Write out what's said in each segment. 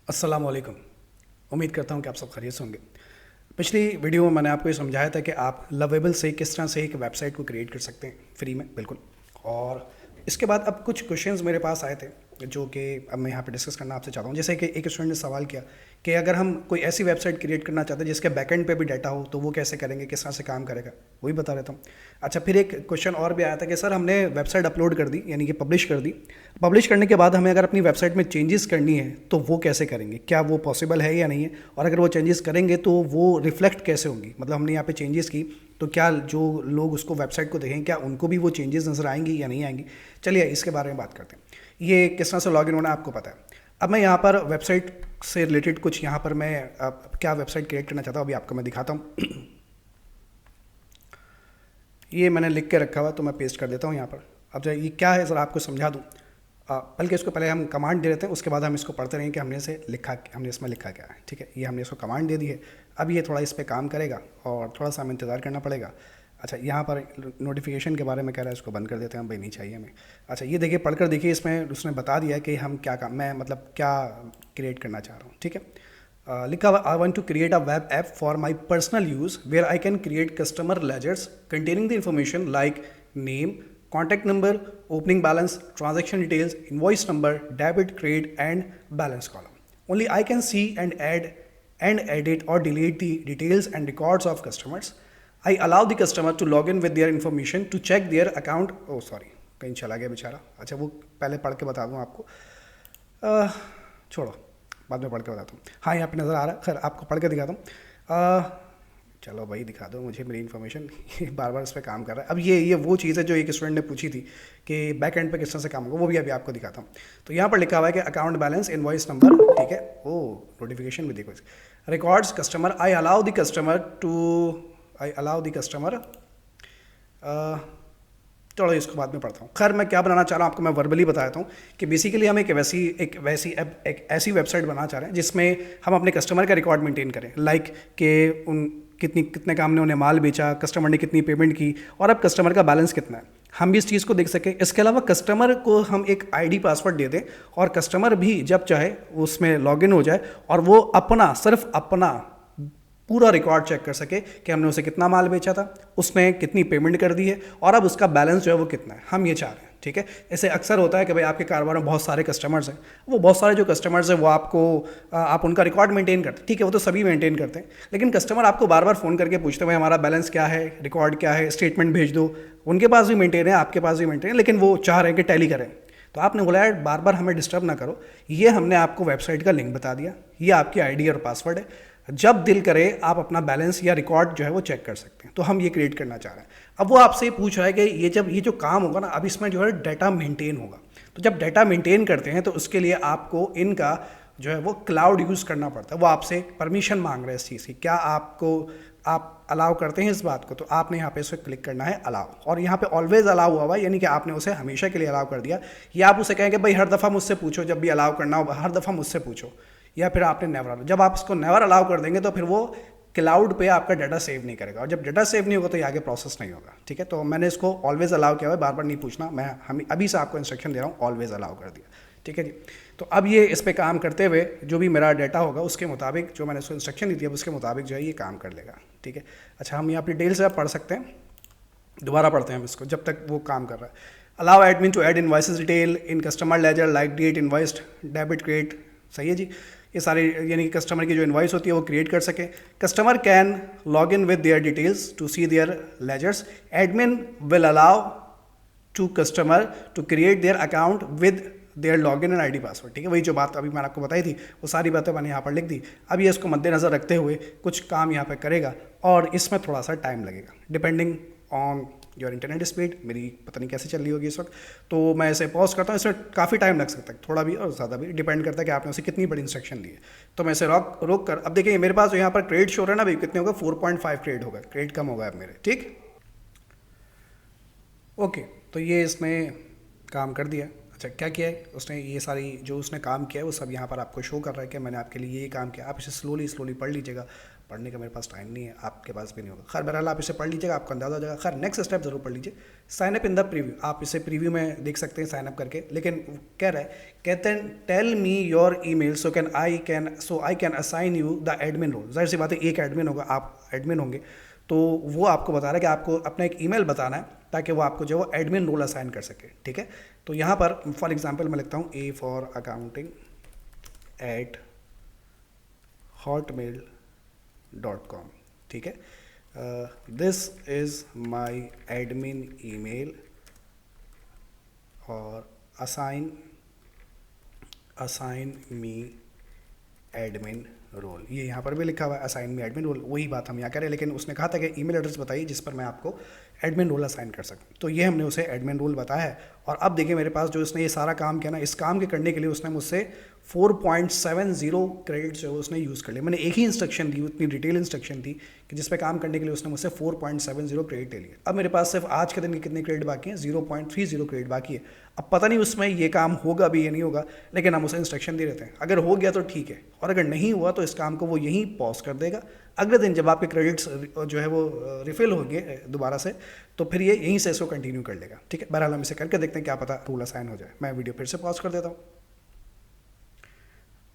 अस्सलाम वालेकुम। उम्मीद करता हूँ कि आप सब खैरियत से होंगे। पिछली वीडियो में मैंने आपको ये समझाया था कि आप लवेबल से किस तरह से एक वेबसाइट को क्रिएट कर सकते हैं फ्री में, बिल्कुल। और इसके बाद अब कुछ क्वेश्चंस मेरे पास आए थे जो कि अब मैं यहाँ पे डिस्कस करना आपसे चाहता हूँ। जैसे कि एक स्टूडेंट ने सवाल किया कि अगर हम कोई ऐसी वेबसाइट क्रिएट करना चाहते हैं जिसके बैकएंड पे भी डाटा हो तो वो कैसे करेंगे, किस तरह से काम करेगा, वही बता देता हूँ। अच्छा, फिर एक क्वेश्चन और भी आया था कि सर हमने वेबसाइट अपलोड कर दी, यानी कि पब्लिश कर दी। पब्लिश करने के बाद हमें अगर अपनी वेबसाइट में चेंजेस करनी है तो वो कैसे करेंगे, क्या वो पॉसिबल है या नहीं है, और अगर वो चेंजेस करेंगे तो वो रिफ्लेक्ट कैसे होंगी। मतलब हमने यहाँ पे चेंजेस की तो क्या जो लोग उसको वेबसाइट को देखेंगे क्या उनको भी वो चेंजेस नज़र आएंगी या नहीं आएंगी। चलिए इसके बारे में बात करते हैं। ये किस तरह से लॉगिन होना है आपको पता है। अब मैं यहाँ पर वेबसाइट से रिलेटेड कुछ यहाँ पर मैं क्या वेबसाइट क्रिएट करना चाहता हूँ अभी आपको मैं दिखाता हूँ। ये मैंने लिख के रखा हुआ तो मैं पेस्ट कर देता हूँ यहाँ पर। अब जो ये क्या है ज़रा आपको समझा दूँ, बल्कि इसको पहले हम कमांड दे देते हैं, उसके बाद हम इसको पढ़ते रहेंगे कि हमने इसमें लिखा क्या है। ठीक है, ये हमने इसको कमांड दे दी है। अब ये थोड़ा इस पर काम करेगा और थोड़ा सा हमें इंतज़ार करना पड़ेगा। अच्छा, यहाँ पर नोटिफिकेशन के बारे में कह रहा है, इसको बंद कर देते हैं, भाई नहीं चाहिए हमें। अच्छा, ये देखिए पढ़कर देखिए, इसमें उसने बता दिया कि हम क्या काम मैं मतलब क्या क्रिएट करना चाह रहा हूँ। ठीक है, लिखा हुआ I want to create a web app for my personal use where I can create customer ledgers containing the information like name, contact number, opening balance, transaction details, invoice number, debit, credit, and balance column. Only I can see and add and edit or delete the details and records of customers. I allow the customer to log in with their information to check their account. Oh sorry, कहीं चला गया बेचारा। अच्छा, वो पहले पढ़ के बता दूँ आपको। छोड़ो, बाद में पढ़ के बताता हूँ। हाँ, यहाँ पे नज़र आ रहा है, खैर आपको पढ़ के दिखाता हूँ। चलो भाई दिखा दो मुझे मेरी इन्फॉर्मेशन। बार बार इस पर काम कर रहा है। अब ये वो चीज़ है जो एक स्टूडेंट ने पूछी थी कि बैक एंड पे किस तरह से काम होगा, वो भी अभी आपको दिखाता हूँ। तो यहाँ पर लिखा हुआ है कि अकाउंट बैलेंस, इनवॉइस नंबर, ठीक है। ओ नोटिफिकेशन भी देखो, records customer, I allow the customer चलो इसको बाद में पढ़ता हूँ। खैर मैं क्या बनाना चाह रहा हूँ आपको मैं वर्बली बताता हूँ कि बेसिकली हम एक ऐसी वेबसाइट बनाना चाह रहे हैं जिसमें हम अपने कस्टमर का रिकॉर्ड मेंटेन करें, लाइक कि उन कितने काम ने उन्हें माल बेचा, कस्टमर ने कितनी पेमेंट की, और अब कस्टमर का बैलेंस कितना है, हम भी इस चीज़ को देख सकें। इसके अलावा कस्टमर को हम एक आईडी पासवर्ड दे दें और कस्टमर भी जब चाहे उसमें लॉगिन हो जाए और वो सिर्फ अपना पूरा रिकॉर्ड चेक कर सके कि हमने उसे कितना माल बेचा था, उसने कितनी पेमेंट कर दी है, और अब उसका बैलेंस जो है वो कितना है, हम ये चाह रहे हैं। ठीक है, ऐसे अक्सर होता है कि भाई आपके कारोबार में बहुत सारे कस्टमर्स हैं, वो बहुत सारे जो कस्टमर्स हैं वो आप उनका रिकॉर्ड मेंटेन करते हैं। ठीक है, वो तो सभी मेंटेन करते हैं, लेकिन कस्टमर आपको बार बार फ़ोन करके पूछते हैं भाई हमारा बैलेंस क्या है, रिकॉर्ड क्या है, स्टेटमेंट भेज दो। उनके पास भी मेंटेन है, आपके पास भी मेंटेन है, लेकिन वो चाह रहे हैं कि टैली करें। तो आपने बोला यार बार बार हमें डिस्टर्ब ना करो, ये हमने आपको वेबसाइट का लिंक बता दिया, ये आपकी आईडी और पासवर्ड है, जब दिल करे आप अपना बैलेंस या रिकॉर्ड जो है वो चेक कर सकते हैं। तो हम ये क्रिएट करना चाह रहे हैं। अब वो आपसे पूछ रहा है कि ये जो काम होगा ना, अब इसमें जो है डाटा मेंटेन होगा। तो जब डाटा मेंटेन करते हैं तो उसके लिए आपको इनका जो है वो क्लाउड यूज़ करना पड़ता है। वो आपसे परमिशन मांग रहे हैं इस चीज़ की, क्या आप अलाउ करते हैं इस बात को। तो आपने यहाँ पे इसे क्लिक करना है अलाउ, और यहाँ पे ऑलवेज अलाउ हुआ, यानी कि आपने उसे हमेशा के लिए अलाउ कर दिया। या आप उसे कहेंगे भाई हर दफ़ा मुझसे पूछो, जब भी अलाउ करना हो हर दफ़ा मुझसे पूछो, या फिर आपने नेवर अलाउ। जब आप इसको नेवर अलाउ कर देंगे तो फिर वो क्लाउड पे आपका डाटा सेव नहीं करेगा, और जब डाटा सेव नहीं होगा तो ये आगे प्रोसेस नहीं होगा। ठीक है, तो मैंने इसको ऑलवेज अलाउ किया हुआ है, बार बार नहीं पूछना, मैं हम अभी से आपको इंस्ट्रक्शन दे रहा हूँ, ऑलवेज अलाउ कर दिया। ठीक है जी, तो अब ये इस पर काम करते हुए जो भी मेरा डाटा होगा उसके मुताबिक, जो मैंने उसको इंस्ट्रक्शन दी थी अब उसके मुताबिक जो है ये काम कर लेगा। ठीक है, अच्छा हम यहाँ डिटेल से आप पढ़ सकते हैं, दोबारा पढ़ते हैं हम इसको जब तक वो काम कर रहा है। Allow admin to add invoices detail in customer ledger like date, invoiced, debit, credit. सही है जी, ये सारे यानी कि कस्टमर की जो इनवॉइस होती है वो क्रिएट कर सके। Customer can log in with their details to see their ledgers. Admin will allow to customer to create their account with their login and ID password. ठीक है, वही जो बात अभी मैंने आपको बताई थी वो सारी बातें मैंने यहाँ पर लिख दी। अब ये इसको मद्देनज़र रखते हुए कुछ काम यहाँ पर करेगा और इसमें थोड़ा सा टाइम लगेगा depending on your internet speed. मेरी पता नहीं कैसे चल रही होगी इस वक्त, तो मैं इसे पॉज करता हूँ। इसमें काफ़ी टाइम लग सकता है, थोड़ा भी और ज़्यादा भी, डिपेंड करता है कि आपने उसे कितनी बड़ी इंस्ट्रक्शन दी है। तो मैं इसे रोक कर, अब देखिए मेरे पास जो यहाँ पर क्रेडिट शो रहा है ना, अभी कितने होगा, 4.5 क्रेडिट होगा, क्रेडिट कम होगा अब मेरे। ठीक, ओके, तो ये इसने काम कर दिया। अच्छा क्या किया है उसने, ये सारी जो उसने काम किया है वो सब यहाँ पर आपको शो कर रहा है कि मैंने आपके लिए ये काम किया। आप इसे स्लोली स्लोली पढ़ लीजिएगा, पढ़ने का मेरे पास टाइम नहीं है, आपके पास भी नहीं होगा। खैर बहरहाल आप इसे पढ़ लीजिएगा, आपको अंदाजा हो जाएगा। खैर नेक्स्ट स्टेप जरूर पढ़ लीजिए, sign up in the preview. आप इसे प्रीव्यू में देख सकते हैं साइन अप करके, लेकिन कह रहा है, कहते हैं tell me your email so I can assign you the admin role. जाहिर सी बात है एक एडमिन होगा, आप एडमिन होंगे, तो वो आपको बता रहा है कि आपको अपना एक ईमेल बताना है ताकि वो आपको जो है वो एडमिन रोल असाइन कर सके। ठीक है, तो यहाँ पर फॉर एग्जांपल मैं लिखता हूँ a4accounting@hotmail.com। ठीक है, this is my admin email और असाइन मी एडमिन रोल। ये यहाँ पर भी लिखा हुआ है असाइन मी एडमिन रोल, वही बात हम यहाँ करें, लेकिन उसने कहा था कि ईमेल एड्रेस बताइए जिस पर मैं आपको एडमिन रोल असाइन कर सकूँ। तो ये हमने उसे एडमिन रोल बताया है। और अब देखिए मेरे पास जो इसने ये सारा काम किया ना, इस काम के करने के लिए उसने मुझसे 4.70 क्रेडिट जो उसने यूज़ कर लिया। मैंने एक ही इंस्ट्रक्शन दी, उतनी डिटेल इंस्ट्रक्शन दी कि जिस पे काम करने के लिए उसने मुझसे 4.70 क्रेडिट ले लिए। अब मेरे पास सिर्फ आज के दिन के कितने क्रेडिट बाकी हैं, 0.30 क्रेडिट बाकी है। अब पता नहीं उसमें ये काम होगा भी या नहीं होगा, लेकिन हम उसे इंस्ट्रक्शन दे देते हैं। अगर हो गया तो ठीक है, और अगर नहीं हुआ तो इस काम को वो यहीं पॉज कर देगा। अगले दिन जब आपके क्रेडिट्स जो है वो रिफिल होंगे दोबारा से, तो फिर ये यहीं से इसको कंटिन्यू कर लेगा। ठीक है, बहरहाल हम इसे करके देखते हैं, क्या पता रूल असाइन हो जाए। मैं वीडियो फिर से पॉज कर देता हूँ।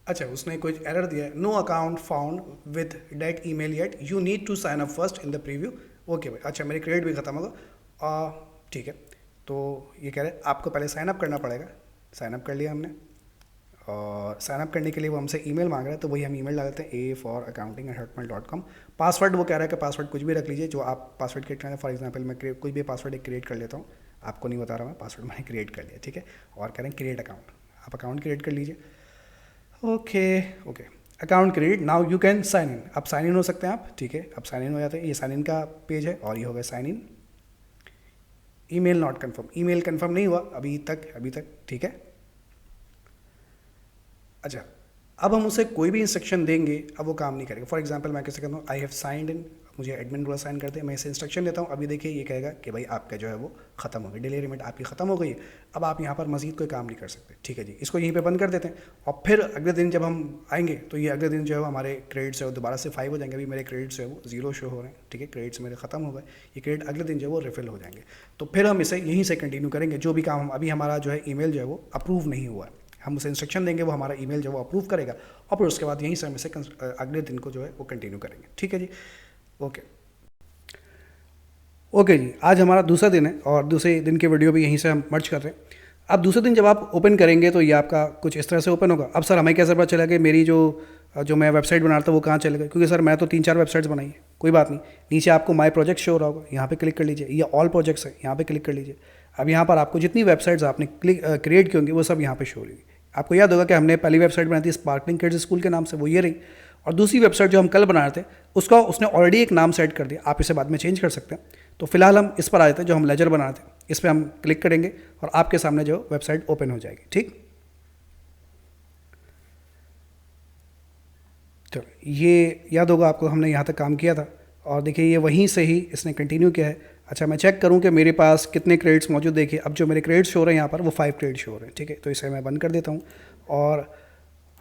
अच्छा, उसने कोई एरर दिया है, no account found with that email yet, you need to sign up first in the preview. Okay भाई, अच्छा मेरे क्रेडिट भी खत्म होगा। ठीक है, तो ये कह रहे हैं आपको पहले साइन अप करना पड़ेगा। साइन अप कर लिया हमने, और साइन अप करने के लिए वो हमसे ईमेल मांग रहा है, तो वही हम ईमेल डालते हैं a4accounting@hotmail.com। पासवर्ड वो कह रहा है कि पासवर्ड कुछ भी रख लीजिए जो आप पासवर्ड क्रिएट करें। फॉर एग्जांपल मैं कुछ भी पासवर्ड एक क्रिएट कर लेता हूँ, आपको नहीं बता रहा मैं, पासवर्ड मैंने क्रिएट कर लिया। ठीक है, और कह रहे हैं क्रिएट अकाउंट, आप अकाउंट क्रिएट कर लीजिए। Okay account create, now you can sign in. अब साइन इन हो सकते हैं आप। ठीक है, अब साइन इन हो जाते हैं। ये साइन इन का पेज है और ये हो गया sign in. Email not confirm, email confirm नहीं हुआ अभी तक। ठीक है, अच्छा अब हम उसे कोई भी इंस्ट्रक्शन देंगे, अब वो काम नहीं करेगा। फॉर एग्जांपल मैं कैसे कहता हूँ, आई हैव साइंड इन, मुझे एडमिन रोल साइन कर दे। मैं इसे इंस्ट्रक्शन देता हूँ, अभी देखिए ये कहेगा कि भाई आपका जो है वो खत्म हो गई, डिलीवरी लिमिट आपकी खत्म हो गई है, अब आप यहाँ पर मजीद कोई काम नहीं कर सकते। ठीक है जी, इसको यहीं पे बंद कर देते हैं। और फिर अगले दिन जब हम आएंगे तो ये अगले दिन जो है हमारे क्रेडिट्स है वो दोबारा से 5 हो जाएंगे। अभी मेरे क्रेडिट्स जो है वो 0 शो हो रहे हैं। ठीक है, क्रेडिट्स मेरे खत्म हो गए, ये क्रेडिट अगले दिन जो है वो रिफिल हो जाएंगे। तो फिर हम इसे यहीं से कंटिन्यू करेंगे। जो भी काम अभी हमारा जो है ईमेल जो है वो अप्रूव नहीं हुआ है, हम उसे इंस्ट्रक्शन देंगे, वो हमारा ईमेल जो वो अप्रूव करेगा, और फिर उसके बाद यहीं से हम इसे अगले दिन को जो है वो कंटिन्यू करेंगे। ठीक है जी, ओके जी, आज हमारा दूसरा दिन है और दूसरे दिन के वीडियो भी यहीं से हम मर्ज कर रहे हैं। अब दूसरे दिन जब आप ओपन करेंगे तो ये आपका कुछ इस तरह से ओपन होगा। अब सर हमें कैसे पता चला कि मेरी जो मैं वेबसाइट बना रहा था वो कहाँ चलेगा, क्योंकि सर मैं तो 3-4 वेबसाइट्स बनाई है। कोई बात नहीं, नीचे आपको माई प्रोजेक्ट शो हो रहा होगा, यहाँ पे क्लिक कर लीजिए। ये ऑल प्रोजेक्ट्स है, यहाँ पे क्लिक कर लीजिए। अब यहाँ पर आपको जितनी वेबसाइट्स आपने क्रिएट की होंगी वो सब यहाँ पे शो होगी। आपको याद होगा कि हमने पहली वेबसाइट बनाई थी स्पार्कलिंग किड्स स्कूल के नाम से, वो ये रही। और दूसरी वेबसाइट जो हम कल बना रहे थे उसका उसने ऑलरेडी एक नाम सेट कर दिया, आप इसे बाद में चेंज कर सकते हैं। तो फिलहाल हम इस पर आए थे जो हम लेजर बना रहे थे, इस पर हम क्लिक करेंगे और आपके सामने जो वेबसाइट ओपन हो जाएगी। ठीक, तो ये याद होगा आपको, हमने यहाँ तक काम किया था और देखिए ये वहीं से ही इसने कंटिन्यू किया है। अच्छा मैं चेक करूँ कि मेरे पास कितने क्रेडिट्स मौजूद। देखिए अब जो मेरे क्रेडिट्स हो रहे हैं यहाँ पर वो 5 क्रेडिट्स हो रहे हैं। ठीक है, तो इसे मैं बंद कर देता हूँ। और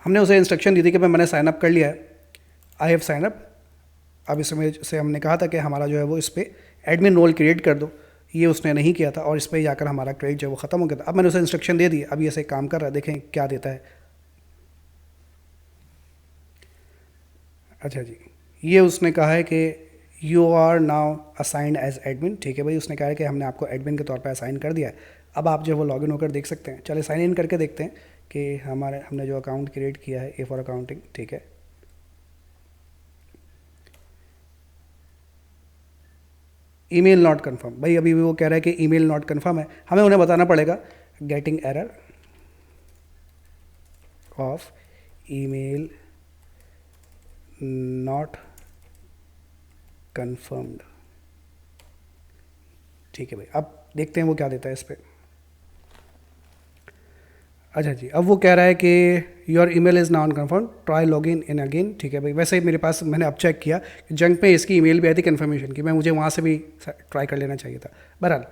हमने उसे इंस्ट्रक्शन दी थी कि मैंने साइन अप कर लिया है, आई हैव साइन अप। अब इसमें से हमने कहा था कि हमारा जो है वो इस पर एडमिन रोल क्रिएट कर दो, ये उसने नहीं किया था और इस पर जाकर हमारा क्रेडिट जो है वो ख़त्म हो गया था। अब मैंने उसे इंस्ट्रक्शन दे दी, अब ये से काम कर रहा है, देखें क्या देता है। अच्छा जी, ये उसने कहा है कि you are now assigned as admin. ठीक है भाई, उसने कहा है कि हमने आपको एडमिन के तौर पर असाइन कर दिया है। अब आप जो है वो लॉगिन होकर देख सकते हैं। चलिए साइन इन करके देखते हैं कि हमने जो अकाउंट क्रिएट किया है A4 अकाउंटिंग। ठीक है, ईमेल नॉट कन्फर्म, भाई अभी भी वो कह रहा है कि ईमेल नॉट कन्फर्म है। हमें उन्हें बताना पड़ेगा getting error of email not confirmed. ठीक है भाई, अब देखते हैं वो क्या देता है इस पर। अच्छा जी, अब वो कह रहा है कि your email is not confirm, try login in again. ठीक है भाई, वैसे ही मेरे पास मैंने अब चेक किया कि जंक में इसकी ईमेल भी आई थी कन्फर्मेशन की, मैं मुझे वहाँ से भी ट्राई कर लेना चाहिए था। बहरहाल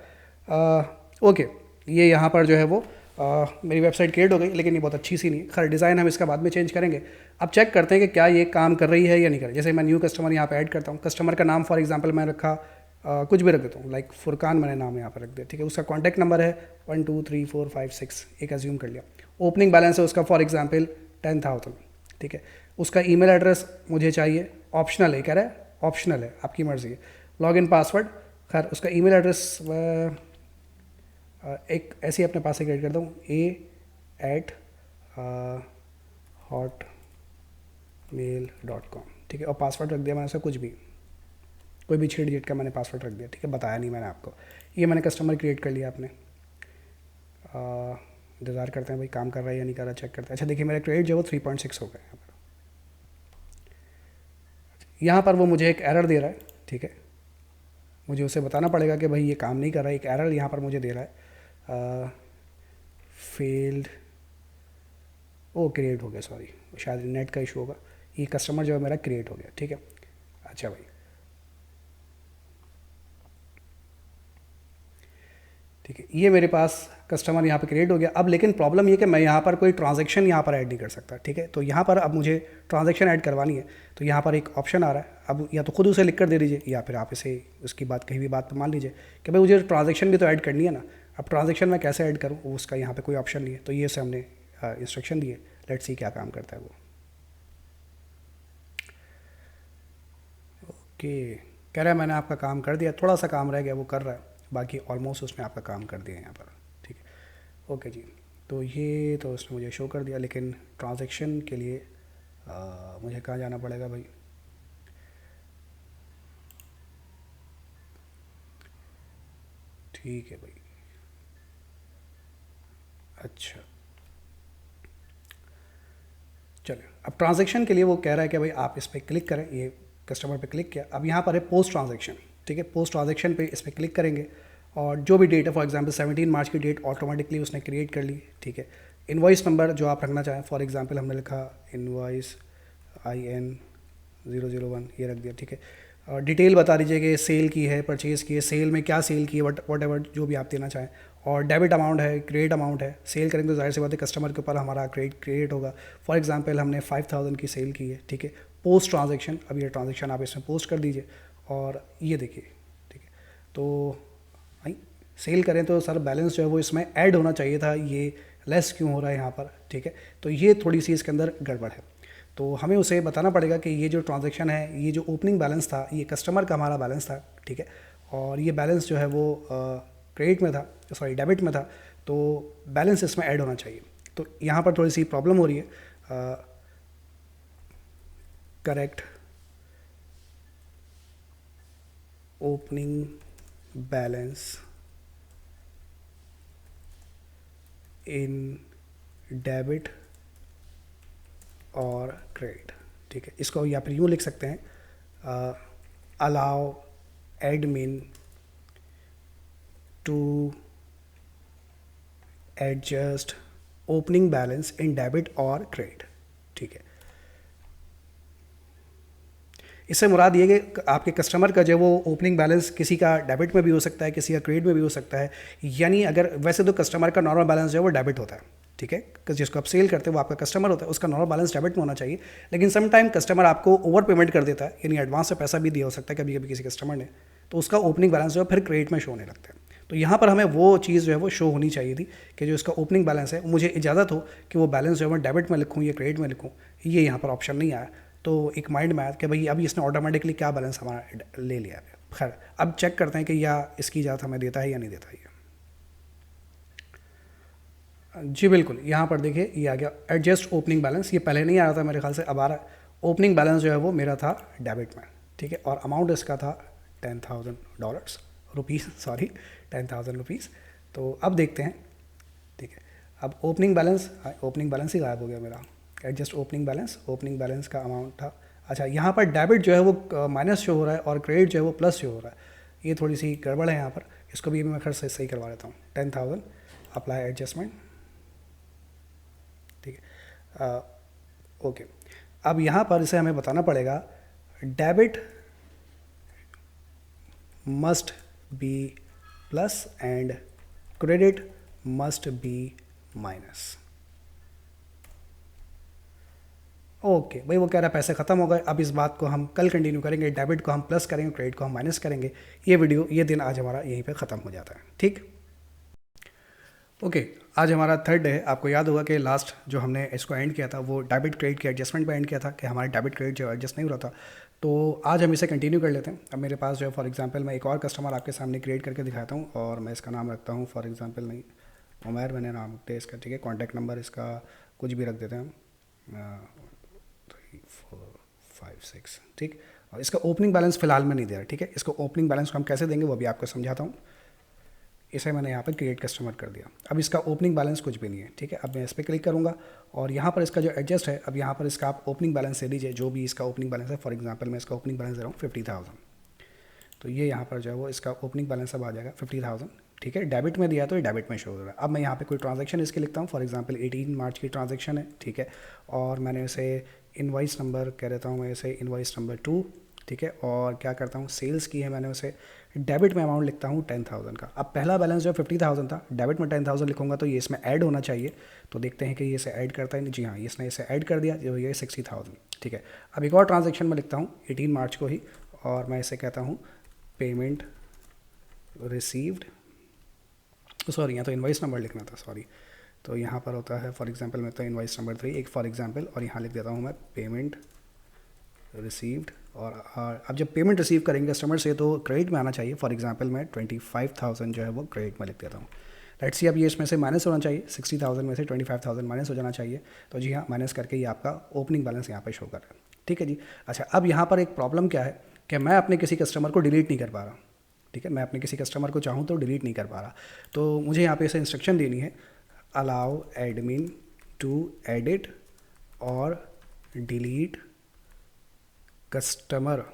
ओके, ये यहाँ पर जो है वो मेरी वेबसाइट क्रिएट हो गई, लेकिन ये बहुत अच्छी सी नहीं है। खैर डिज़ाइन हम इसका बाद में चेंज करेंगे। अब चेक करते हैं कि क्या ये काम कर रही है या नहीं कर रही। जैसे मैं न्यू कस्टमर यहाँ पे ऐड करता हूँ, कस्टमर का नाम फॉर एग्जांपल मैं रखा कुछ भी रख देता हूँ, लाइक फुरकान मैंने नाम यहाँ पर रख दिया, ठीक है। उसका कॉन्टैक्ट नंबर है 1 2 3 4 5 6, एक एज्यूम कर लिया। ओपनिंग बैलेंस है उसका फॉर एग्जाम्पल 10,000, ठीक है। उसका ईमेल एड्रेस मुझे चाहिए, ऑप्शनल है, कह रहा है ऑप्शनल है, आपकी मर्ज़ी है। लॉगिन पासवर्ड, खैर उसका ईमेल एड्रेस एक ऐसे ही अपने पास से क्रिएट करता हूँ, a@hotmail.com, ठीक है। और पासवर्ड रख दिया मैंने उसका कुछ भी, कोई भी 6 डिजिट का मैंने पासवर्ड रख दिया, ठीक है। बताया नहीं मैंने आपको। ये मैंने कस्टमर क्रिएट कर लिया आपने। इंतज़ार करते हैं भाई काम कर रहा है या नहीं कर रहा, चेक करते हैं। अच्छा देखिए मेरा क्रेडिट जो है वो 3.6 हो गया यहाँ पर। यहाँ पर वो मुझे एक एरर दे रहा है, ठीक है। मुझे उसे बताना पड़ेगा कि भाई ये काम नहीं कर रहा है, एक एरर यहाँ पर मुझे दे रहा है, फेल्ड, ओ क्रिएट हो गया, सॉरी शायद नेट का इशू होगा। ये कस्टमर जो है मेरा क्रिएट हो गया, ठीक है। अच्छा भाई ठीक है, ये मेरे पास कस्टमर यहाँ पे क्रिएट हो गया। अब लेकिन प्रॉब्लम ये कि मैं यहाँ पर कोई ट्रांजैक्शन यहाँ पर ऐड नहीं कर सकता, ठीक है। तो यहाँ पर अब मुझे ट्रांजैक्शन ऐड करवानी है, तो यहाँ पर एक ऑप्शन आ रहा है। अब या तो खुद उसे लिख कर दे दीजिए, या फिर आप इसे उसकी बात कहीं भी बात पर मान लीजिए कि भाई मुझे ट्रांजैक्शन भी तो ऐड करनी है ना। अब ट्रांजैक्शन मैं कैसे ऐड करूँ, उसका यहाँ पर कोई ऑप्शन नहीं है। तो ये से हमने इंस्ट्रक्शन दिए, लेट्स सी क्या काम करता है वो। ओके, कह रहा है मैंने आपका काम कर दिया, थोड़ा सा काम रह गया वो कर रहा है, बाकी ऑलमोस्ट उसने आपका काम कर दिया यहाँ पर, ठीक है। ओके जी, तो ये तो उसने मुझे शो कर दिया, लेकिन ट्रांजैक्शन के लिए मुझे कहाँ जाना पड़ेगा भाई। ठीक है भाई, अच्छा चलिए। अब ट्रांजैक्शन के लिए वो कह रहा है कि भाई आप इस पर क्लिक करें, ये कस्टमर पे क्लिक किया। अब यहाँ पर है पोस्ट ट्रांजैक्शन, ठीक है। पोस्ट ट्रांजैक्शन पे इस पर क्लिक करेंगे और जो भी डेट है, फॉर एग्जांपल 17 मार्च की डेट ऑटोमेटिकली उसने क्रिएट कर ली, ठीक है। इनवॉइस नंबर जो आप रखना चाहें, फॉर एग्जांपल हमने लिखा इनवॉइस IN001, ये रख दिया, ठीक है। डिटेल बता दीजिए कि सेल की है, परचेज़ की है, सेल में क्या सेल की है, वट एवर जो भी आप देना चाहें। और डेबिट अमाउंट है, क्रेडिट अमाउंट है। सेल करेंगे तो जाहिर सी बात है कस्टमर के ऊपर हमारा क्रेडिट होगा। फॉर एग्जांपल हमने 5,000 की सेल की है, ठीक है। पोस्ट ट्रांजैक्शन, अब ये ट्रांजैक्शन आप इसमें पोस्ट कर दीजिए और ये देखिए, ठीक है। तो भाई सेल करें तो सर बैलेंस जो है वो इसमें ऐड होना चाहिए था, ये लेस क्यों हो रहा है यहाँ पर, ठीक है। तो ये थोड़ी सी इसके अंदर गड़बड़ है। तो हमें उसे बताना पड़ेगा कि ये जो ट्रांजैक्शन है, ये जो ओपनिंग बैलेंस था, ये कस्टमर का हमारा बैलेंस था, ठीक है। और ये बैलेंस जो है वो क्रेडिट में था, सॉरी डेबिट में था, तो बैलेंस इसमें ऐड होना चाहिए। तो यहाँ पर थोड़ी सी प्रॉब्लम हो रही है। Correct opening balance in debit और क्रेडिट, ठीक है। इसको या फिर यूँ लिख सकते हैं, allow admin to adjust opening balance in debit और क्रेडिट, ठीक है। इससे मुराद ये कि आपके कस्टमर का जो वो ओपनिंग बैलेंस किसी का डेबिट में भी हो सकता है, किसी का क्रेडिट में भी हो सकता है। यानी अगर वैसे तो कस्टमर का नॉर्मल बैलेंस जो है वो डेबिट होता है, ठीक है। जिसको आप सेल करते हैं वो आपका कस्टमर होता है, उसका नॉर्मल बैलेंस डेबिट में होना चाहिए। लेकिन सम टाइम कस्टमर आपको ओवर पेमेंट कर देता है, यानी एडवांस से पैसा भी दिया हो सकता है कभी कभी किसी कस्टमर ने, तो उसका ओपनिंग बैलेंस जो है फिर क्रेडिट में शो होने लगता है। तो यहाँ पर हमें वो चीज़ जो है वो शो होनी चाहिए थी कि जो इसका ओपनिंग बैलेंस है मुझे इजाज़त हो कि वो बैलेंस जो है मैं डेबिट में लिखूँ या क्रेडिट में लिखूँ। ये यहाँ पर ऑप्शन नहीं आया। तो एक माइंड में आया कि भाई अभी इसने ऑटोमेटिकली क्या बैलेंस हमारा ले लिया है। खैर अब चेक करते हैं कि या इसकी इजाज़त हमें देता है या नहीं देता है। जी बिल्कुल, यहाँ पर देखिए ये आ गया एडजस्ट ओपनिंग बैलेंस। ये पहले नहीं आ रहा था मेरे ख्याल से, अब आ रहा है। ओपनिंग बैलेंस जो है वो मेरा था डेबिट में, ठीक है। और अमाउंट इसका था $10,000 रुपीज़, सॉरी 10,000 रुपीज़। तो अब देखते हैं, ठीक है। अब ओपनिंग बैलेंस ही गायब हो गया मेरा। एडजस्ट ओपनिंग बैलेंस का अमाउंट था। अच्छा यहाँ पर डेबिट जो है वो माइनस शो हो रहा है और क्रेडिट जो है वो प्लस शो हो रहा है। ये थोड़ी सी गड़बड़ है यहाँ पर, इसको भी मैं खैर से सही करवा लेता हूँ। 10,000 अप्लाई एडजस्टमेंट, ठीक है। ओके, अब यहाँ पर इसे हमें बताना पड़ेगा debit must be plus and credit must be minus. Okay भाई, वो कह रहा है पैसे ख़त्म हो गए। अब इस बात को हम कल कंटिन्यू करेंगे, डेबिट को हम प्लस करेंगे, क्रेडिट को हम माइनस करेंगे। ये दिन आज हमारा यहीं पे ख़त्म हो जाता है। ठीक, ओके आज हमारा थर्ड डे है। आपको याद होगा कि लास्ट जो हमने इसको एंड किया था वो डेबिट क्रेडिट के एडजस्टमेंट पे एंड किया था कि हमारे डेबिट क्रेडिट जो एडजस्ट नहीं हो रहा था। तो आज हम इसे कंटिन्यू कर लेते हैं। अब मेरे पास जो है फॉर एग्जांपल मैं एक और कस्टमर आपके सामने क्रिएट करके दिखाता हूँ और मैं इसका नाम रखता हूँ फॉर एग्जांपल, नहीं उमैर मैंने नाम रखते हैं इसका, ठीक है। कॉन्टैक्ट नंबर इसका कुछ भी रख देते हैं हम, 3 4 5 6, ठीक। और इसका ओपनिंग बैलेंस फ़िलहाल में नहीं दे रहा, ठीक है। इसको ओपनिंग बैलेंस को हम कैसे देंगे वो भी आपको समझाता हूँ। इसे मैंने यहाँ पर क्रिएट कस्टमर कर दिया। अब इसका ओपनिंग बैलेंस कुछ भी नहीं है, ठीक है। अब मैं इस पर क्लिक करूँगा और यहाँ पर इसका जो एडजस्ट है, अब यहाँ पर इसका आप ओपनिंग बैलेंस दे दीजिए, जो भी इसका ओपनिंग बैलेंस है। फॉर एग्जांपल मैं इसका ओपनिंग बैलेंस दे रहा हूँ 50,000, तो ये यहाँ पर जो है वो इसका ओपनिंग बैलेंस अब आ जाएगा 50,000, ठीक है। डेबिट में दिया तो ये डेबिट में शो हो रहा है। अब मैं यहाँ पे कोई ट्रांजैक्शन इसके लिखता हूँ, फॉर एग्जांपल 18 मार्च की ट्रांजैक्शन है, ठीक है। और मैंने इसे इनवॉइस नंबर कह देता हूँ, मैं इसे इनवॉइस नंबर 2, ठीक है। और क्या करता हूँ, सेल्स की है, मैंने उसे डेबिट में अमाउंट लिखता हूँ 10,000 का। अब पहला बैलेंस जो 50,000 था, डेबिट में 10,000 लिखूंगा तो ये इसमें ऐड होना चाहिए। तो देखते हैं कि ये इसे ऐड करता है। जी हाँ, इसने इसे ऐड कर दिया, जो ये 60,000, ठीक है। अब एक और ट्रांजेक्शन में लिखता हूँ 18 मार्च को ही, और मैं इसे कहता हूँ पेमेंट रिसीव्ड, सॉरी यहाँ तो इनवॉइस नंबर लिखना था, सॉरी। तो यहाँ पर होता है फॉर एग्जांपल मैं तो इनवॉइस नंबर 3 एक फॉर एग्जांपल, और यहाँ लिख देता हूँ मैं पेमेंट रिसीव्ड। और अब जब पेमेंट रिसीव करेंगे कस्टमर से तो क्रेडिट में आना चाहिए। फॉर एग्जांपल मैं 25,000 जो है वो क्रेडिट में लिख देता हूँ। लेट्स सी अब ये इसमें से माइनस होना चाहिए, 60,000 में से 25,000 माइनस हो जाना चाहिए। तो जी हाँ, माइनस करके ये आपका ओपनिंग बैलेंस यहाँ पे शो कर रहा है, ठीक है जी। अच्छा, अब यहाँ पर एक प्रॉब्लम क्या है कि मैं अपने किसी कस्टमर को डिलीट नहीं कर पा रहा, ठीक है। मैं अपने किसी कस्टमर को चाहूँ तो डिलीट नहीं कर पा रहा। तो मुझे यहाँ पे इसे इंस्ट्रक्शन देनी है, अलाउ एडमिन टू एडिट और डिलीट कस्टमर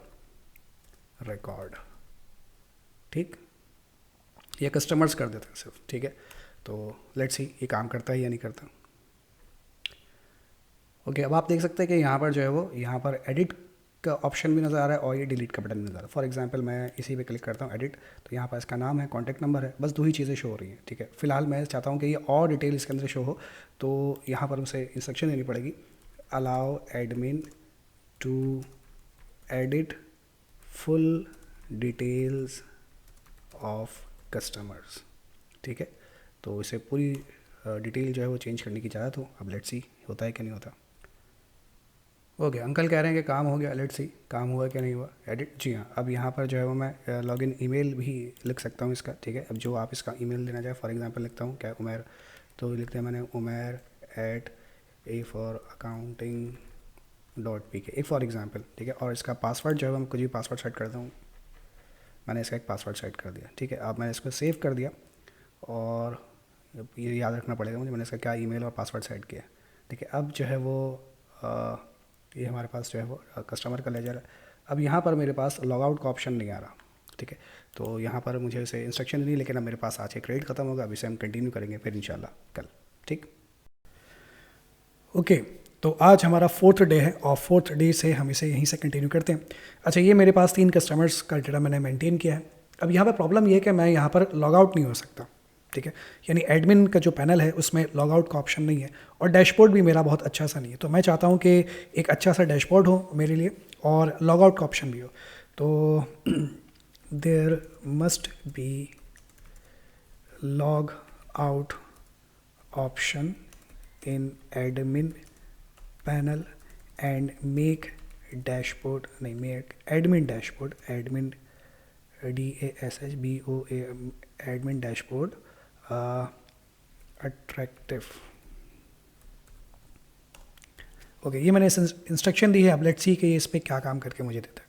रिकॉर्ड, ठीक। ये कस्टमर्स कर देते हैं सिर्फ, ठीक है। तो लेट्स सी ये काम करता है या नहीं करता। ओके, अब आप देख सकते हैं कि यहाँ पर जो है वो यहाँ पर एडिट का ऑप्शन भी नज़र आ रहा है और ये डिलीट का बटन भी नज़र आ रहा है। फॉर एग्जांपल मैं इसी पे क्लिक करता हूँ एडिट, तो यहाँ पर इसका नाम है, कॉन्टैक्ट नंबर है, बस 2 ही चीज़ें शो हो रही हैं, ठीक है। फिलहाल मैं चाहता हूँ कि ये और डिटेल इसके अंदर शो हो, तो यहाँ पर उसे इंस्ट्रक्शन देनी पड़ेगी, allow admin to edit full details of customers, ठीक है। तो इसे पूरी डिटेल जो है वो चेंज करने की इजाज़त हो। अब लेट्स सी होता है कि नहीं होता। ओके, अंकल कह रहे हैं कि काम हो गया, लेट्स सी काम हुआ कि नहीं हुआ। एडिट, जी हाँ। अब यहाँ पर जो है वो मैं लॉगिन ईमेल भी लिख सकता हूँ इसका, ठीक है। अब जो आप इसका ईमेल देना चाहे, फॉर एग्जांपल लिखता हूँ क्या, उमैर, तो लिखते हैं मैंने umair@a4accounting.pk, एक फॉर एग्जांपल, ठीक है। और इसका पासवर्ड जो है मैं कुछ भी पासवर्ड सेट करता हूँ, मैंने इसका एक पासवर्ड सेट कर दिया, ठीक है। अब मैंने इसको सेव कर दिया और ये याद रखना पड़ेगा मुझे, मैंने इसका क्या ईमेल और पासवर्ड सेट किया, ठीक है। अब जो है वो ये हमारे पास जो है वो कस्टमर का लेजर है। अब यहाँ पर मेरे पास लॉग आउट का ऑप्शन नहीं आ रहा, ठीक है। तो यहाँ पर मुझे इसे इंस्ट्रक्शन नहीं, लेकिन अब मेरे पास आज के क्रेडिट खत्म होगा। अब इसे हम कंटिन्यू करेंगे फिर इंशाल्लाह कल, ठीक। ओके, तो आज हमारा 4th डे है और 4th डे से हम इसे यहीं से कंटिन्यू करते हैं। अच्छा, ये मेरे पास 3 कस्टमर्स का डेटा मैंने मेंटेन किया है। अब यहाँ पर प्रॉब्लम ये है कि मैं यहाँ पर लॉग आउट नहीं हो सकता, ठीक है। यानी एडमिन का जो पैनल है उसमें लॉग आउट का ऑप्शन नहीं है और डैशबोर्ड भी मेरा बहुत अच्छा सा नहीं है। तो मैं चाहता हूँ कि एक अच्छा सा डैशबोर्ड हो मेरे लिए और लॉग आउट का ऑप्शन भी हो। तो there must be log out option in admin panel and make dashboard, नहीं make admin dashboard, admin DASHBOA admin dashboard attractive. Okay, ये मैंने इंस्ट्रक्शन दी है। अब लेट्स सी कि ये इस पर क्या काम करके मुझे देता है।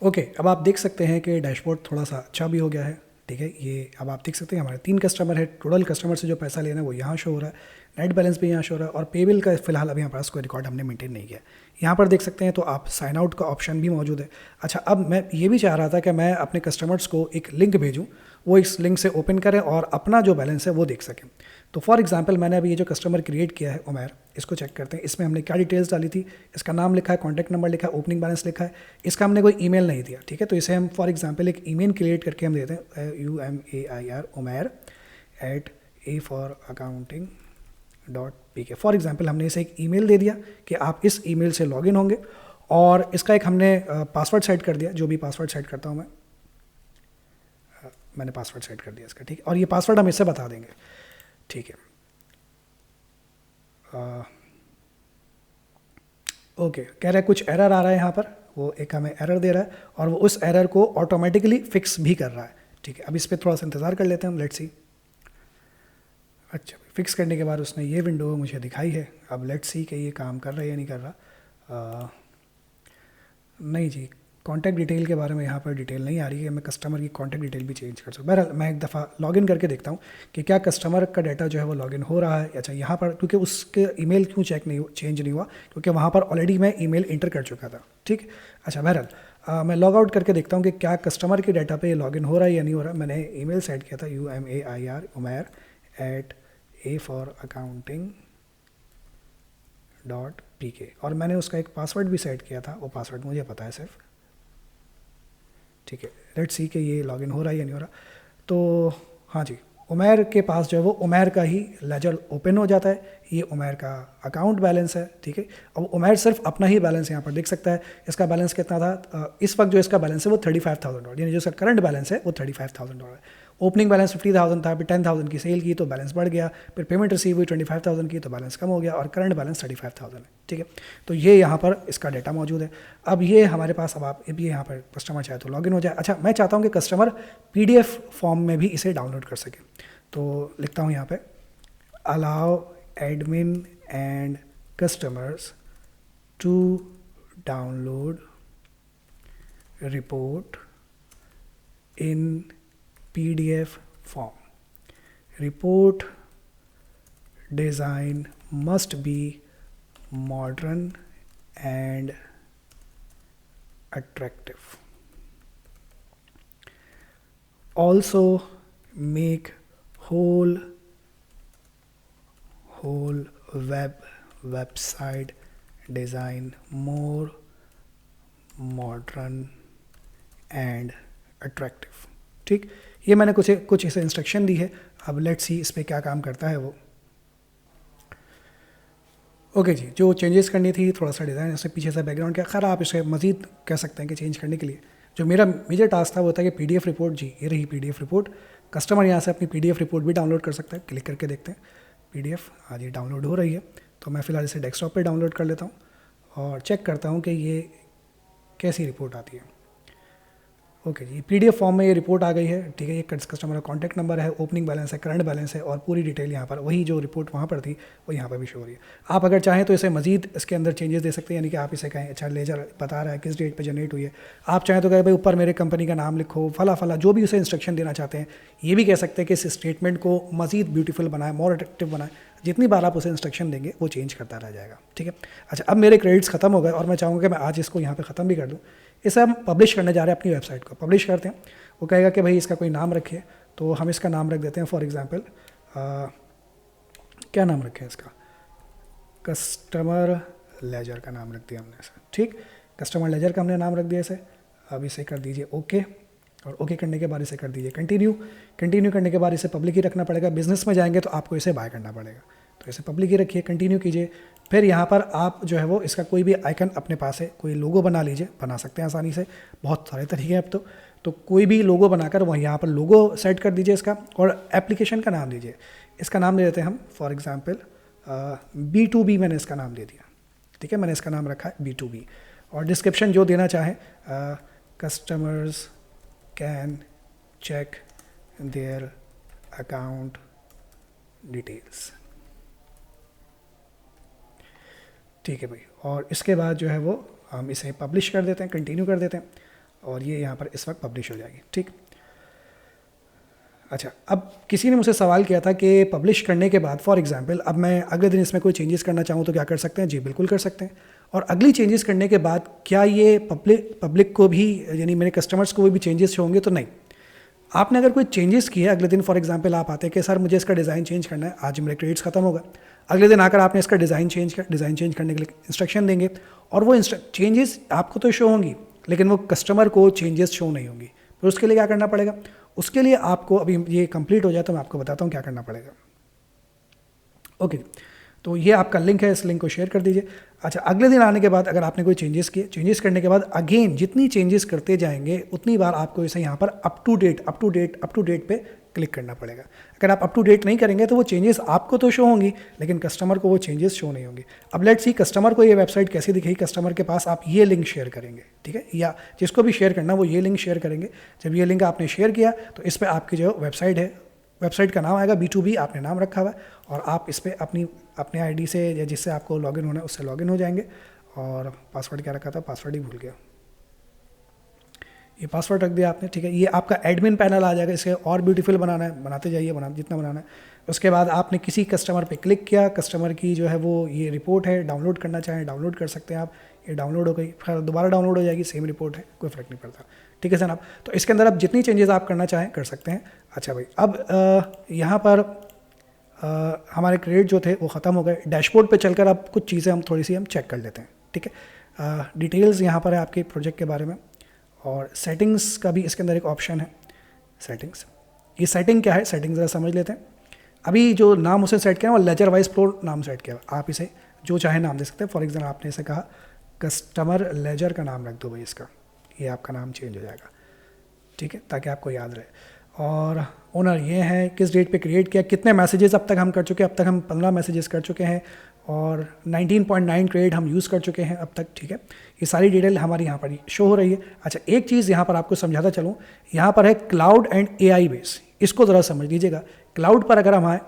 ओके, अब आप देख सकते हैं कि डैशबोर्ड थोड़ा सा अच्छा भी हो गया है, ठीक है। ये अब आप देख सकते हैं हमारे 3 कस्टमर है, टोटल कस्टमर से जो पैसा लेना है वो यहाँ शो हो रहा है, नेट बैलेंस भी यहाँ शो हो रहा है और पेबिल का फिलहाल अभी हमारे पास कोई रिकॉर्ड हमने मेंटेन नहीं किया। यहाँ पर देख सकते हैं तो आप साइन आउट का ऑप्शन भी मौजूद है। अच्छा, अब मैं ये भी चाह रहा था कि मैं अपने कस्टमर्स को एक लिंक भेजूँ, वो इस लिंक से ओपन करें और अपना जो बैलेंस है वो देख सकें। तो फॉर एग्जांपल मैंने अभी ये जो कस्टमर क्रिएट किया है उमैर, इसको चेक करते हैं। इसमें हमने क्या डिटेल्स डाली थी, इसका नाम लिखा है, कॉन्टैक्ट नंबर लिखा है, ओपनिंग बैलेंस लिखा है, इसका हमने कोई ईमेल नहीं दिया, ठीक है। तो इसे हम फॉर एग्जांपल एक ईमेल क्रिएट करके हम देते हैं UMAIR @a4accounting.pk। फॉर एग्जाम्पल हमने इसे एक ईमेल दे दिया कि आप इस ईमेल से लॉगिन होंगे, और इसका एक हमने पासवर्ड सेट कर दिया, जो भी पासवर्ड सेट करता हूँ मैंने पासवर्ड सेट कर दिया इसका, ठीक है। और ये पासवर्ड हम इससे बता देंगे, ठीक है। ओके, कह रहा है कुछ एरर आ रहा है यहाँ पर, वो एक हमें एरर दे रहा है और वो उस एरर को ऑटोमेटिकली फिक्स भी कर रहा है, ठीक है। अब इस पर थोड़ा सा इंतज़ार कर लेते हैं हम, लेट्स सी। अच्छा, फिक्स करने के बाद उसने ये विंडो मुझे दिखाई है। अब लेट्स सी कि ये काम कर रहा है या नहीं कर रहा। नहीं जी, कॉन्टैक्ट डिटेल के बारे में यहाँ पर डिटेल नहीं आ रही है, मैं कस्टमर की कॉन्टैक्ट डिटेल भी चेंज कर सकूँ। बहरहाल मैं एक दफ़ा लॉगिन करके देखता हूँ कि क्या कस्टमर का डाटा जो है वो लॉगिन हो रहा है। अच्छा, यहाँ पर क्योंकि उसके ईमेल क्यों चेंज नहीं हुआ, क्योंकि वहाँ पर ऑलरेडी मैं ईमेल इंटर कर चुका था, ठीक। अच्छा, बहरहाल मैं लॉग आउट करके देखता हूँ कि क्या कस्टमर के डाटा पे लॉगिन हो रहा है या नहीं हो रहा। मैंने ईमेल सेट किया था umair@a4accounting.pk, और मैंने उसका एक पासवर्ड भी सेट किया था, वो पासवर्ड मुझे पता है सिर्फ, ठीक है। लेट्स सी कि ये लॉगिन हो रहा है या नहीं हो रहा। तो हाँ जी, उमैर के पास जो है वो उमैर का ही लेजर ओपन हो जाता है, ये उमैर का अकाउंट बैलेंस है, ठीक है। अब उमैर सिर्फ अपना ही बैलेंस यहाँ पर देख सकता है। इसका बैलेंस कितना था, इस वक्त जो इसका बैलेंस है वो $35,000, यानी जो इसका करंट बैलेंस है वो $35,000 है। ओपनिंग बैलेंस 50,000 था, फिर 10,000 की सेल की तो बैलेंस बढ़ गया, फिर पेमेंट रिसीव हुई 25,000 की तो बैलेंस कम हो गया, और करंट बैलेंस 35,000 है, ठीक है। तो ये यहाँ पर इसका डाटा मौजूद है। अब ये हमारे पास, अब आप भी यहाँ पर कस्टमर चाहे तो लॉगिन हो जाए। अच्छा, मैं चाहता हूँ कि कस्टमर PDF फॉर्म में भी इसे डाउनलोड कर सके, तो लिखता हूँ यहाँ पे allow admin and customers to download report in PDF form. Report design must be modern and attractive. Also make whole website design more modern and attractive, ठीक। ये मैंने कुछ इसे इंस्ट्रक्शन दी है। अब लेट्स सी इस पर क्या काम करता है वो। ओके जी, जो चेंजेस करनी थी, थोड़ा सा डिज़ाइन इससे पीछे से बैकग्राउंड क्या, खैर आप इसे मज़ीद कह सकते हैं कि चेंज करने के लिए जो मेरा मेजर टास्क था वो था कि PDF रिपोर्ट, जी ये रही PDF रिपोर्ट। कस्टमर यहाँ से अपनी PDF रिपोर्ट भी डाउनलोड कर सकता है, क्लिक करके देखते हैं PDF, हाँ जी डाउनलोड हो रही है। तो मैं फ़िलहाल इसे डेस्कटॉप पर डाउनलोड कर लेता हूँ और चेक करता हूँ कि ये कैसी रिपोर्ट आती है। ओके जी, PDF फॉर्म में ये रिपोर्ट आ गई है, ठीक है। ये कस्टमर का कॉन्टैक्ट नंबर है, ओपनिंग बैलेंस है, करंट बैलेंस है, और पूरी डिटेल यहाँ पर वही जो रिपोर्ट वहाँ पर थी वो यहाँ पर भी शो हो रही है। आप अगर चाहें तो इसे मजीद इसके अंदर चेंजेस दे सकते हैं, यानी कि आप इसे कहें अच्छा लेजर बता रहा है किस डेट पे जनरेट हुई है। आप चाहें तो कहें भाई ऊपर मेरे कंपनी का नाम लिखो, फला फला, जो भी उसे इंस्ट्रक्शन देना चाहते हैं। ये भी कह सकते हैं कि इस स्टेटमेंट को मजीद ब्यूटीफुल बनाए, मोर अट्रैक्टिव बनाए। जितनी बार आप उसे इंस्ट्रक्शन देंगे वो चेंज करता रह जाएगा, ठीक है। अच्छा, अब मेरे क्रेडिट्स खत्म हो गए और मैं चाहूँगा कि मैं आज इसको यहाँ पे ख़त्म भी कर दूँ। इसे हम पब्लिश करने जा रहे हैं, अपनी वेबसाइट को पब्लिश करते हैं। वो कहेगा कि भाई इसका कोई नाम रखिए, तो हम इसका नाम रख देते हैं फॉर एग्जांपल, क्या नाम रखें इसका, कस्टमर लेजर का नाम रख दिया हमने इसे, ठीक। कस्टमर लेजर का हमने नाम रख दिया इसे। अब इसे कर दीजिए ओके, और ओके करने के बाद इसे कर दीजिए कंटिन्यू। कंटिन्यू करने के बाद इसे पब्लिक ही रखना पड़ेगा। बिजनेस में जाएंगे तो आपको इसे बाय करना पड़ेगा, तो इसे पब्लिक ही रखिए, कंटिन्यू कीजिए। फिर यहाँ पर आप जो है वो इसका कोई भी आइकन अपने पास है, कोई लोगो बना लीजिए, बना सकते हैं आसानी से, बहुत सारे तरीके हैं अब तो कोई भी लोगो बनाकर वहीं यहाँ पर लोगो सेट कर दीजिए इसका, और एप्लीकेशन का नाम दीजिए। इसका नाम दे देते हैं हम फॉर एग्जांपल B2B, मैंने इसका नाम दे दिया, ठीक है। मैंने इसका नाम रखा है B2B, और डिस्क्रिप्शन जो देना चाहें, customers can check their account details, ठीक है भाई। और इसके बाद जो है वो हम इसे पब्लिश कर देते हैं, कंटिन्यू कर देते हैं, और ये यहाँ पर इस वक्त पब्लिश हो जाएगी, ठीक। अच्छा, अब किसी ने मुझसे सवाल किया था कि पब्लिश करने के बाद फॉर एग्जांपल अब मैं अगले दिन इसमें कोई चेंजेस करना चाहूँ तो क्या कर सकते हैं। जी बिल्कुल कर सकते हैं। और अगली चेंजेस करने के बाद क्या ये पब्लिक को भी, यानी मेरे कस्टमर्स को भी चेंजेस होंगे, तो नहीं। आपने अगर कोई चेंजेस किए, अगले दिन फॉर एग्जांपल आप आते हैं कि सर मुझे इसका डिज़ाइन चेंज करना है, आज मेरे क्रेडिट्स खत्म होगा। अगले दिन आकर आपने इसका डिज़ाइन चेंज करने के लिए इंस्ट्रक्शन देंगे, और वो चेंजेस आपको तो शो होंगी, लेकिन वो कस्टमर को चेंजेस शो नहीं होंगी। तो उसके लिए क्या करना पड़ेगा, उसके लिए आपको अभी ये कंप्लीट हो जाए तो मैं आपको बताता हूँ क्या करना पड़ेगा। ओके, तो ये आपका लिंक है, इस लिंक को शेयर कर दीजिए। अच्छा, अगले दिन आने के बाद अगर आपने कोई चेंजेस किए, चेंजेस करने के बाद अगेन जितनी चेंजेस करते जाएंगे उतनी बार आपको इसे यहाँ पर अप टू डेट पे क्लिक करना पड़ेगा। अगर आप अप टू डेट नहीं करेंगे तो वो चेंजेस आपको तो शो होंगी लेकिन कस्टमर को वो चेंजेस शो नहीं होंगी। अब लेट्स सी कस्टमर को ये वेबसाइट कैसी दिखेगी, कस्टमर के पास आप ये लिंक शेयर करेंगे, ठीक है, या जिसको भी शेयर करना वो ये लिंक शेयर करेंगे। जब ये लिंक आपने शेयर किया तो इस पर आपकी जो वेबसाइट है, वेबसाइट का नाम आएगा B2B, आपने नाम रखा हुआ है, और आप इस पर अपने आईडी से या जिससे आपको लॉगिन होना है उससे लॉगिन हो जाएंगे। और पासवर्ड क्या रखा था, पासवर्ड ही भूल गया, ये पासवर्ड रख दिया आपने, ठीक है। ये आपका एडमिन पैनल आ जाएगा, इसे और ब्यूटीफुल बनाना है, बनाते जाइए, जितना बनाना है। उसके बाद आपने किसी कस्टमर पे क्लिक किया, कस्टमर की जो है वो ये रिपोर्ट है, डाउनलोड करना चाहें डाउनलोड कर सकते हैं आप, ये डाउनलोड हो गई, फिर दोबारा डाउनलोड हो जाएगी, सेम रिपोर्ट है, कोई फ़र्क नहीं पड़ता, ठीक है जनाब। तो इसके अंदर आप जितनी चेंजेस आप करना चाहें कर सकते हैं। अच्छा भाई, अब यहाँ पर हमारे क्रेडिट जो थे वो ख़त्म हो गए। डैशबोर्ड पे चलकर अब कुछ चीज़ें हम थोड़ी सी चेक कर लेते हैं, ठीक है। डिटेल्स यहाँ पर है आपके प्रोजेक्ट के बारे में, और सेटिंग्स का भी इसके अंदर एक ऑप्शन है, सेटिंग्स। ये सेटिंग क्या है, सेटिंग ज़रा समझ लेते हैं। अभी जो नाम उसे सेट किया है वो लेजर वाइज प्रो नाम सेट किया, आप इसे जो चाहे नाम दे सकते हैं। फॉर एग्जाम्पल आपने इसे कहा कस्टमर लेजर का नाम रख दो भाई, इसका ये आपका नाम चेंज हो जाएगा, ठीक है, ताकि आपको याद रहे। और ओनर ये है, किस डेट पे क्रिएट किया, कितने मैसेजेस अब तक हम कर चुके हैं, अब तक हम 15 मैसेजेस कर चुके हैं, और 19.9 क्रेडिट हम यूज़ कर चुके हैं अब तक, ठीक है। ये सारी डिटेल हमारी यहाँ पर शो हो रही है। अच्छा, एक चीज़ यहाँ पर आपको समझाता चलूँ, यहाँ पर है क्लाउड एंड AI बेस, इसको ज़रा समझ लीजिएगा। क्लाउड पर अगर हम आए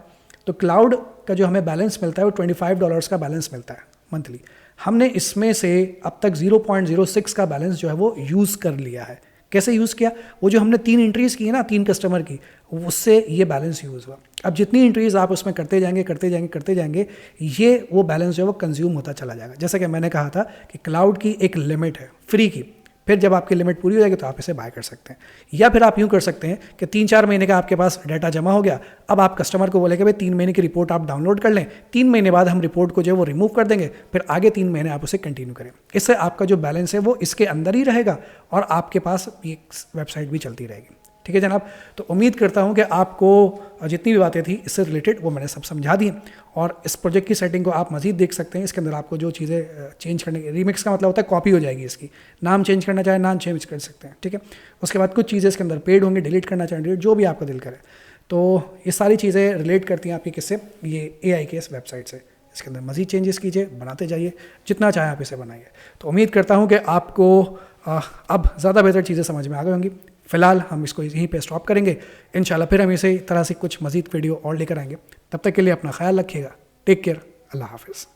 तो क्लाउड का जो हमें बैलेंस मिलता है वो $25 का बैलेंस मिलता है मंथली। हमने इसमें से अब तक 0.06 का बैलेंस जो है वो यूज़ कर लिया है। कैसे यूज़ किया, वो जो हमने 3 एंट्रीज़ की है ना, 3 कस्टमर की, उससे ये बैलेंस यूज़ हुआ। अब जितनी एंट्रीज़ आप उसमें करते जाएंगे ये वो बैलेंस जो है वो कंज्यूम होता चला जाएगा। जैसा कि मैंने कहा था कि क्लाउड की एक लिमिट है फ्री की, फिर जब आपकी लिमिट पूरी हो जाएगी तो आप इसे बाय कर सकते हैं। या फिर आप यूँ कर सकते हैं कि 3-4 महीने का आपके पास डाटा जमा हो गया, अब आप कस्टमर को बोलेंगे भाई 3 महीने की रिपोर्ट आप डाउनलोड कर लें, 3 महीने बाद हम रिपोर्ट को जो है वो रिमूव कर देंगे, फिर आगे 3 महीने आप उसे कंटिन्यू करें। इससे आपका जो बैलेंस है वो इसके अंदर ही रहेगा और आपके पास ये वेबसाइट भी चलती रहेगी, ठीक है जनाब। तो उम्मीद करता हूँ कि आपको जितनी भी बातें थी इससे रिलेटेड वो मैंने सब समझा दी, और इस प्रोजेक्ट की सेटिंग को आप मज़ीद देख सकते हैं। इसके अंदर आपको जो चीज़ें चेंज करने की, रीमिक्स का मतलब होता है कॉपी हो जाएगी इसकी, नाम चेंज करना चाहे नाम चेंज कर सकते हैं, ठीक है। उसके बाद कुछ चीज़ें इसके अंदर पेड होंगी, डिलीट करना चाहें डिलीट, जो भी आपका दिल करे। तो ये सारी चीज़ें रिलेट करती हैं आपकी किससे, ये AI के इस वेबसाइट से। इसके अंदर मज़ीद चेंजेस कीजिए, बनाते जाइए, जितना चाहे आप इसे बनाइए। तो उम्मीद करता हूँ कि आपको अब ज़्यादा बेहतर चीज़ें समझ में आ गई होंगी। फ़िलहाल हम इसको यहीं पे स्टॉप करेंगे, इंशाल्लाह फिर हम इसी तरह से कुछ मज़ीद वीडियो और लेकर आएंगे। तब तक के लिए अपना ख्याल रखिएगा, टेक केयर, अल्लाह हाफ़िज़।